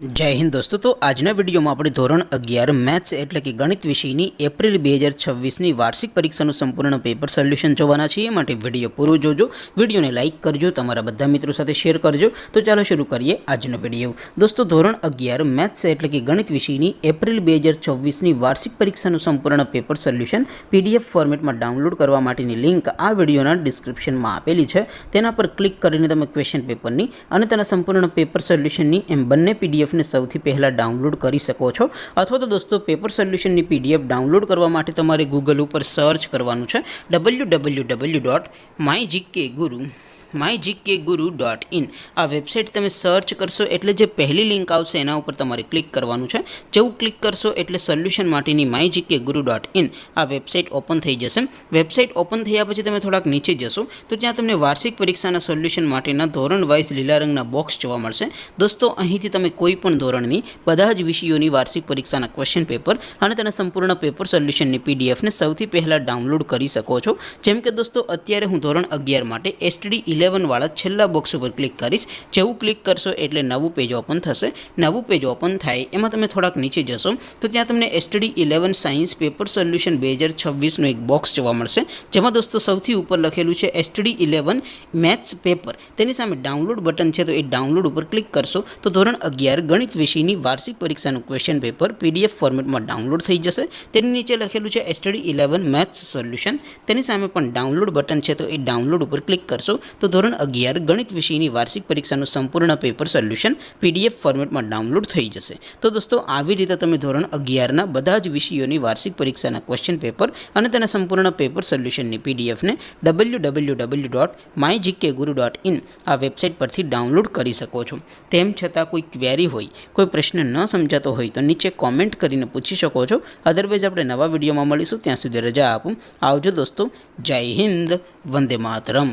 जय हिंद दोस्तों। तो आजना विडियो में આપણે ધોરણ 11 મેથ્સ એટલે કે ગણિત વિષયની એપ્રિલ 2026ની વાર્ષિક પરીક્ષાનું સંપૂર્ણ પેપર સોલ્યુશન જોવાના છીએ। માટે વિડિયો પૂરો જોજો, વિડિયોને લાઈક કરજો, તમારા બધા મિત્રો સાથે શેર કરજો। તો ચાલો શરૂ કરીએ આજનો વિડિયો। દોસ્તો ધોરણ 11 મેથ્સ એટલે કે ગણિત વિષયની એપ્રિલ 2026ની વાર્ષિક પરીક્ષાનું સંપૂર્ણ પેપર સોલ્યુશન પીડીએફ ફોર્મેટમાં ડાઉનલોડ કરવા માટેની લિંક આ વિડિયોના ડિસ્ક્રિપ્શનમાં આપેલી છે। તેના પર ક્લિક કરીને તમે ક્વેશ્ચન પેપરની અને તેના સંપૂર્ણ પેપર સોલ્યુશનની એમ બંને પીડીએફ ने સૌથી પહેલા ડાઉનલોડ કરી શકો છો। અથવા તો દોસ્તો પેપર સોલ્યુશનની પીડીએફ ડાઉનલોડ કરવા માટે તમારે ગૂગલ ઉપર સર્ચ કરવાનું છે www.mygkguru.in। आ वेबसाइट तमे सर्च करशो एटले जे पहली लिंक आवशे एना उपर तमारे क्लिक करवानुं छे। जेवुं क्लिक करशो एटले सोल्यूशन माटेनी mygkguru.in आ वेबसाइट ओपन थई जशे। वेबसाइट ओपन थया पछी तमे थोड़ाक नीचे जशो तो त्यां तमने वार्षिक परीक्षाना सोल्यूशन माटेना धोरण वाइज लीला रंगना बॉक्स जोवा मळशे। दोस्तों અહીંથી તમે કોઈ પણ ધોરણની બધા જ વિષયોની વાર્ષિક પરીક્ષાના ક્વેશ્ચન પેપર અને તેના સંપૂર્ણ પેપર સોલ્યુશનની પીડીએફ ને સૌથી પહેલા ડાઉનલોડ કરી શકો છો। જેમ કે દોસ્તો અત્યારે હું ધોરણ 11 માટે STD 11 वाला छेल्ला बॉक्स पर क्लिक करीश। जेवुं क्लिक करशो एटले नवुं पेज ओपन थशे। नवुं पेज ओपन थाय एमां तमे थोड़ाक नीचे जशो तो त्यां तमने STD 11 साइंस पेपर सोल्यूशन 2026 नो एक बॉक्स जोवा मळशे। जेमां दोस्तों सौथी उपर लखेलुं छे STD 11 मैथ्स पेपर। तेनी सामे डाउनलोड बटन छे तो ए डाउनलोड उपर क्लिक करशो तो धोरण 11 गणित विषयनी वार्षिक परीक्षानुं क्वेश्चन पेपर पीडीएफ फॉर्मेटमां डाउनलोड थई जशे। तेनी नीचे लखेलुं छे STD 11 मैथ्स सोल्यूशन। तेनी सामे पण डाउनलोड बटन छे तो ए डाउनलोड उपर क्लिक करशो तो धोरण 11 गणित विषयनी वार्षिक परीक्षानुं संपूर्ण पेपर सोल्यूशन पीडीएफ फॉर्मेटमां डाउनलोड थई जशे। तो दोस्तों આવી રીતે તમે ધોરણ 11 ના બધા જ વિષયોની વાર્ષિક પરીક્ષાના ક્વેશ્ચન પેપર અને તેના સંપૂર્ણ પેપર સોલ્યુશનની પીડીએફ ને www.mygkguru.in આ વેબસાઇટ પરથી ડાઉનલોડ કરી શકો છો। તેમ છતાં કોઈ ક્વેરી હોય, કોઈ પ્રશ્ન ન સમજાતો હોય તો નીચે કોમેન્ટ કરીને પૂછી શકો છો। અધરવાઇઝ આપણે નવા વિડીયોમાં મળીશું, ત્યાં સુધી રજા આપું। આવજો દોસ્તો। જય હિન્દ, વંદે માતરમ।